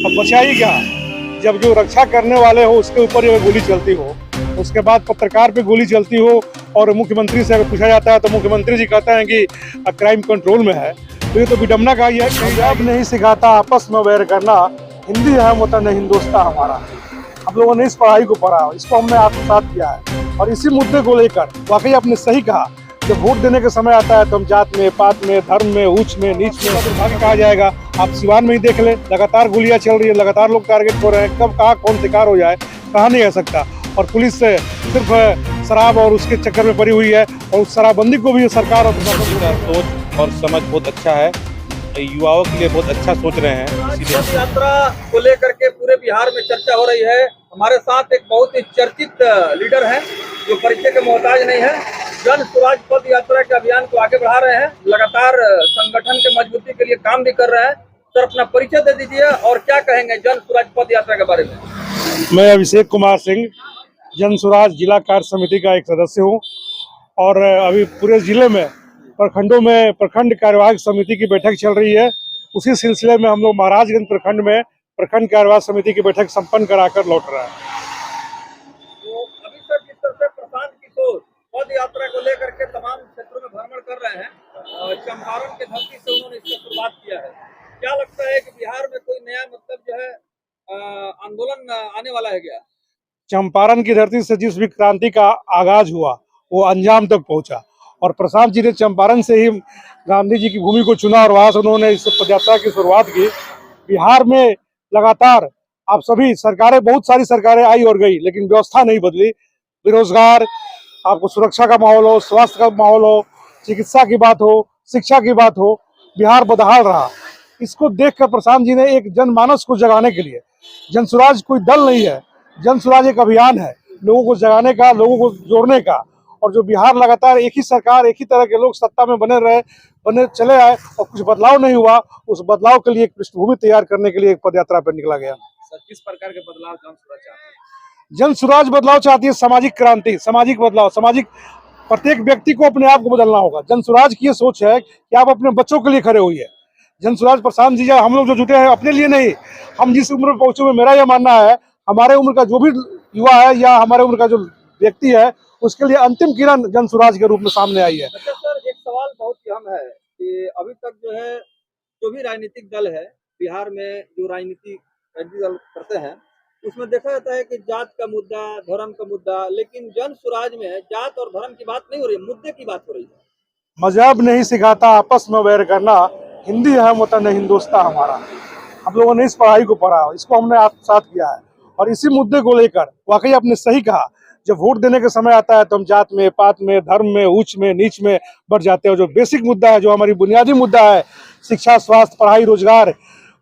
अब बचा ही क्या, जब जो रक्षा करने वाले हो उसके ऊपर ये गोली चलती हो, उसके बाद पत्रकार पे गोली चलती हो और मुख्यमंत्री से अगर पूछा जाता है तो मुख्यमंत्री जी कहते हैं कि क्राइम कंट्रोल में है। तो ये तो विडम्बना का ही है। पंजाब नहीं सिखाता आपस में वैर करना, हिंदी है वतन हिंदुस्तान हमारा। हम लोगों ने इस पढ़ाई को पढ़ा, इसको हमने आत्मसात किया है और इसी मुद्दे को लेकर वाकई आपने सही कहा। जब वोट देने का समय आता है तो हम जात में, पात में, धर्म में, ऊंच में, नीच में दुर्भाग्य कहा जाएगा। आप सिवान में ही देख ले, लगातार गोलियां चल रही है, लगातार लोग टारगेट हो रहे हैं। कब कहाँ कौन शिकार हो जाए कहा नहीं जा सकता। और पुलिस से सिर्फ शराब और उसके चक्कर में पड़ी हुई है और उस शराबबंदी को भी सरकार और सोच और समझ बहुत अच्छा है, युवाओं के लिए बहुत अच्छा सोच रहे हैं। पद यात्रा को लेकर के पूरे बिहार में चर्चा हो रही है। हमारे साथ एक बहुत ही चर्चित लीडर हैं जो परिचय के मोहताज नहीं है। जन स्वराज पद यात्रा के अभियान को आगे बढ़ा रहे हैं, लगातार संगठन के मजबूती के लिए काम भी कर रहे हैं। सर, अपना परिचय दे दीजिए और क्या कहेंगे जन स्वराज पद यात्रा के बारे में। मैं अभिषेक कुमार सिंह जन स्वराज जिला कार्य समिति का एक सदस्य हूँ और अभी पूरे जिले में प्रखंडों में प्रखंड कार्यवाहक समिति की बैठक चल रही है। उसी सिलसिले में हम लोग महाराजगंज प्रखंड में प्रखंड कार्यवाहक समिति की बैठक संपन्न कराकर लौट रहे हैं। तो अभी तक जिस तरह से प्रशांत किशोर पद यात्रा को लेकर के तमाम क्षेत्रों में भ्रमण कर रहे हैं, चंपारण के धरती से उन्होंने इसका शुरुआत किया है। क्या लगता है कि बिहार में कोई नया जो है आंदोलन आने वाला है क्या? चंपारण की धरती से जिस भी क्रांति का आगाज हुआ वो अंजाम तक पहुंचा और प्रशांत जी ने चंपारण से ही गांधी जी की भूमि को चुना और वहां से उन्होंने इस पदयात्रा की शुरुआत की। बिहार में लगातार आप सभी सरकारें, बहुत सारी सरकारें आई और गई, लेकिन व्यवस्था नहीं बदली। बेरोजगार, आपको सुरक्षा का माहौल हो, स्वास्थ्य का माहौल हो, चिकित्सा की बात हो, शिक्षा की बात हो, बिहार बदहाल रहा। इसको देखकर प्रशांत जी ने एक जनमानस को जगाने के लिए, जन स्वराज कोई दल नहीं है, जन स्वराज एक अभियान है, लोगों को जगाने का, लोगों को जोड़ने का। और जो बिहार लगातार एक ही सरकार, एक ही तरह के लोग सत्ता में बने चले आए और कुछ बदलाव नहीं हुआ, उस बदलाव के लिए एक पृष्ठभूमि तैयार करने के लिए एक पदयात्रा पर निकला गया। सर, किस प्रकार के बदलाव जन स्वराज चाहते हैं? जन स्वराज बदलाव चाहती है, सामाजिक क्रांति, सामाजिक बदलाव, सामाजिक प्रत्येक व्यक्ति को अपने आप को बदलना होगा। जन स्वराज की ये सोच है कि आप अपने बच्चों के लिए खड़े होइए। जन स्वराज प्रशांत जी, हम लोग जो जुटे हैं अपने लिए नहीं, हम जिस उम्र में पहुंचे हुए, मेरा यह मानना है हमारे उम्र का जो भी युवा है या हमारे उम्र का जो व्यक्ति है उसके लिए अंतिम किरण जन स्वराज के रूप में सामने आई है। अच्छा सर, एक सवाल बहुत ही अहम है कि अभी तक जो है जो भी राजनीतिक दल है बिहार में, जो राजनीति दल करते हैं, उसमें देखा जाता है कि जात का मुद्दा, धर्म का मुद्दा, लेकिन जन स्वराज में जात और धर्म की बात नहीं हो रही है, मुद्दे की बात हो रही है। मजहब नहीं सिखाता आपस में वैर करना, हिंदी है वतन हिंदुस्तान हमारा। हम लोगों ने इस पढ़ाई को पढ़ा, इसको हमने आत्मसात किया है और इसी मुद्दे को लेकर वाकई आपने सही कहा। जब वोट देने का समय आता है तो हम जात में, पात में, धर्म में, ऊंच में, नीच में बढ़ जाते हैं। जो बेसिक मुद्दा है, जो हमारी बुनियादी मुद्दा है, शिक्षा, स्वास्थ्य, पढ़ाई, रोजगार,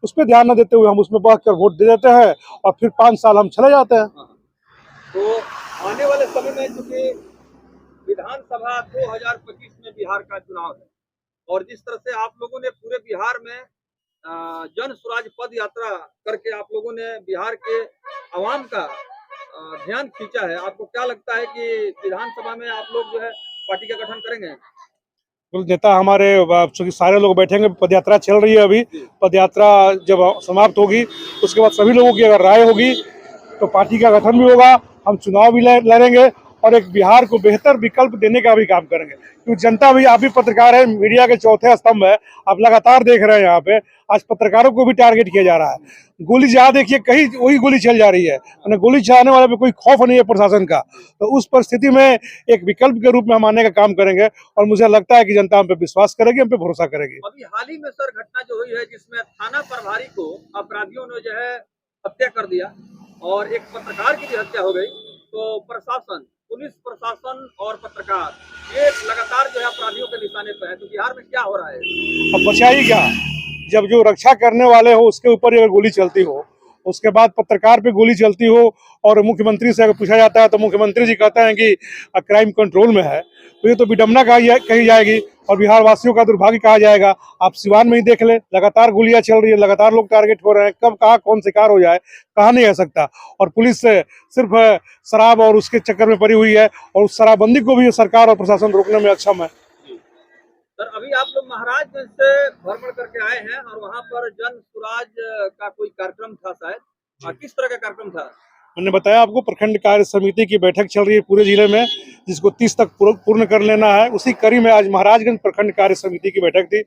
उस पर ध्यान न देते हुए हम उसमें बढ़कर वोट दे देते हैं और फिर 5 साल हम चले जाते हैं। तो आने वाले समय में चूंकि विधानसभा 2025 में बिहार का चुनाव है और जिस तरह से आप लोगों ने पूरे बिहार में जन स्वराज पद यात्रा करके आप लोगों ने बिहार के आवाम का ध्यान खींचा है, आपको क्या लगता है कि विधानसभा में आप लोग जो है पार्टी का गठन करेंगे? नेता हमारे, चूंकि सारे लोग बैठेंगे, पदयात्रा चल रही है अभी, पदयात्रा जब समाप्त होगी उसके बाद सभी लोगों की अगर राय होगी तो पार्टी का गठन भी होगा, हम चुनाव भी लड़ेंगे और एक बिहार को बेहतर विकल्प देने का भी काम करेंगे। क्योंकि जनता भी, आप भी पत्रकार है, मीडिया के चौथे स्तंभ है, आप लगातार देख रहे हैं यहाँ पे आज पत्रकारों को भी टारगेट किया जा रहा है। गोली जहाँ देखिए कहीं वही गोली चल जा रही है, गोली चलाने वाले पे कोई खौफ नहीं है प्रशासन का। तो उस परिस्थिति में एक विकल्प के रूप में हम आने का काम करेंगे और मुझे लगता है कि जनता हम पे विश्वास करेगी, हम पे भरोसा करेगी। अभी हाल ही में सर घटना जो हुई है जिसमें थाना प्रभारी को अपराधियों ने जो है हत्या कर दिया और एक पत्रकार की भी हत्या हो गई, तो प्रशासन, पुलिस प्रशासन और पत्रकार ये लगातार जो है अपराधियों के निशाने पर है। तो बिहार में क्या हो रहा है? अब बचा ही क्या, जब जो रक्षा करने वाले हो उसके ऊपर अगर गोली चलती हो, उसके बाद पत्रकार पे गोली चलती हो और मुख्यमंत्री से अगर पूछा जाता है तो मुख्यमंत्री जी कहते हैं कि क्राइम कंट्रोल में है, तो ये तो विडम्बना कही जाएगी और बिहार वासियों का दुर्भाग्य कहा जाएगा। आप सिवान में ही देख ले, लगातार गोलियां चल रही है, लगातार लोग टारगेट हो रहे हैं। कब कहाँ कौन शिकार हो जाए कहा नहीं जा सकता। और पुलिस से सिर्फ शराब और उसके चक्कर में पड़ी हुई है और उस शराबबंदी को भी सरकार और प्रशासन रोकने में अक्षम है। सर अभी आप लोग महाराजगंज से भ्रमण करके आए हैं और वहाँ पर जन सुराज का कोई कार्यक्रम था शायद, किस तरह का कार्यक्रम था? मैंने बताया आपको, प्रखंड कार्य समिति की बैठक चल रही है पूरे जिले में, जिसको 30 तक पूर्ण कर लेना है। उसी कड़ी में आज महाराजगंज प्रखंड कार्य समिति की बैठक थी,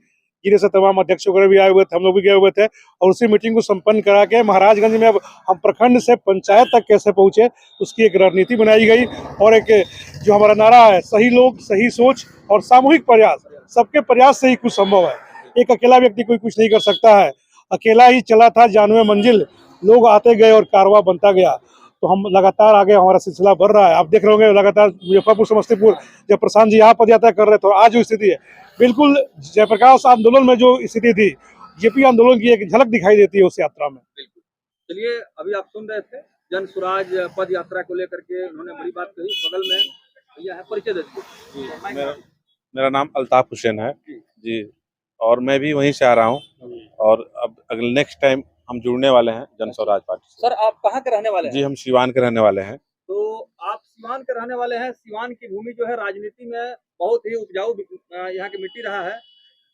जिले से तमाम अध्यक्ष वगैरह भी आए हुए थे, हम लोग भी गए हुए थे, और उसी मीटिंग को संपन्न करा के महाराजगंज में अब हम प्रखंड से पंचायत तक कैसे पहुंचे, उसकी एक रणनीति बनाई गई। और एक जो हमारा नारा है, सही लोग, सही सोच और सामूहिक प्रयास, सबके प्रयास से ही कुछ संभव है। एक अकेला व्यक्ति कोई कुछ नहीं कर सकता है। अकेला ही चला था जानवे मंजिल, लोग आते गए और कारवां बनता गया। तो हम लगातार आगे, हमारा सिलसिला बढ़ रहा है। आप देख रहे होंगे लगातार मुजफ्फरपुर, समस्तीपुर, जब प्रशांत जी यहाँ पदयात्रा कर रहे थे, तो आज जो स्थिति है, बिल्कुल जयप्रकाश आंदोलन में जो स्थिति थी, जेपी आंदोलन की एक झलक दिखाई देती है उस यात्रा में। बिल्कुल। चलिए, अभी आप सुन रहे थे जन सुराज पद यात्रा को लेकर के उन्होंने बड़ी बात कही। बगल में भैया है, परिचय देते। मेरा नाम अल्ताफ हुसैन है जी, और मैं भी वहीं से आ रहा हूँ, और अब अगले नेक्स्ट टाइम हम जुड़ने वाले हैं जन स्वराज पार्टी से। सर आप कहाँ के रहने वाले हैं? जी, हम सिवान के रहने वाले हैं। तो आप सिवान के रहने वाले हैं। सिवान की भूमि जो है राजनीति में बहुत ही उपजाऊ यहाँ की मिट्टी रहा है।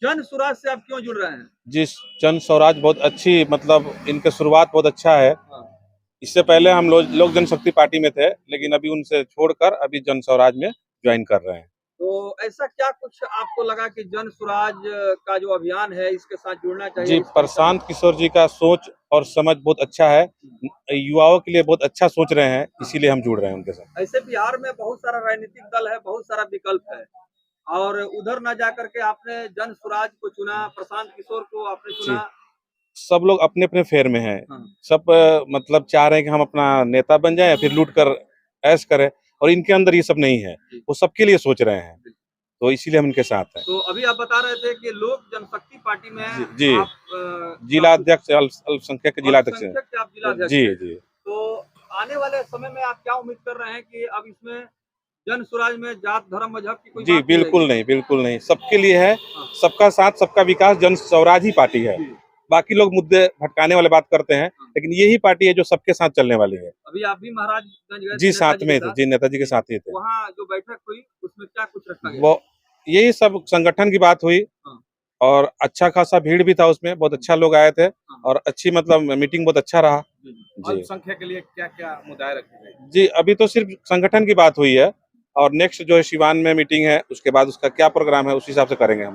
जन सुराज से आप क्यों जुड़ रहे हैं? जी, जन स्वराज बहुत अच्छी, मतलब इनका शुरुआत बहुत अच्छा है। हाँ। इससे पहले हम लोक जनशक्ति पार्टी में थे, लेकिन अभी उनसे छोड़कर अभी जन स्वराज में ज्वाइन कर रहे हैं। तो ऐसा क्या कुछ आपको लगा कि जन सुराज का जो अभियान है इसके साथ जुड़ना चाहिए? जी, प्रशांत किशोर जी का सोच और समझ बहुत अच्छा है, युवाओं के लिए बहुत अच्छा सोच रहे हैं, इसीलिए हम जुड़ रहे हैं उनके साथ। ऐसे बिहार में बहुत सारा राजनीतिक दल है, बहुत सारा विकल्प है, और उधर न जाकर के आपने जन सुराज को चुना, प्रशांत किशोर को आपने चुना। सब लोग अपने अपने फेर में हैं। हाँ। सब मतलब चाह रहे हैं कि हम अपना नेता बन जाएं या फिर लूट कर ऐश करें, और इनके अंदर ये सब नहीं है। वो सबके लिए सोच रहे हैं, तो इसीलिए हम इनके साथ हैं। तो अभी आप बता रहे थे कि लोक जनशक्ति पार्टी में जी, आप जिला अध्यक्ष, अल्पसंख्यक के जिला अध्यक्ष हैं। आप जिला अध्यक्ष जी हैं। जी। तो आने वाले समय में आप क्या उम्मीद कर रहे हैं कि अब इसमें जन सुराज में जात धर्म मजहब की कोई जी बात बिल्कुल नहीं, बिल्कुल नहीं, सबके लिए है। हाँ। सबका साथ, सबका विकास, जन स्वराज ही पार्टी है। बाकी लोग मुद्दे भटकाने वाले बात करते हैं, लेकिन यही पार्टी है जो सबके साथ चलने वाली है। अभी आप भी महाराजगंज गए थे, जी, साथ में थे साथ? जी, नेताजी के साथ ही थे। वहाँ जो बैठक हुई उसमें क्या कुछ रखा गया? वो यही सब संगठन की बात हुई, हाँ। और अच्छा खासा भीड़ भी था उसमें, बहुत अच्छा लोग आए थे, और अच्छी मतलब मीटिंग बहुत अच्छा रहा। जी, अल्पसंख्यक के लिए क्या क्या मुद्दे रखे गए? जी, अभी तो सिर्फ संगठन की बात हुई है, और नेक्स्ट जो है सिवान में मीटिंग है, उसके बाद उसका क्या प्रोग्राम है उस हिसाब से करेंगे हम।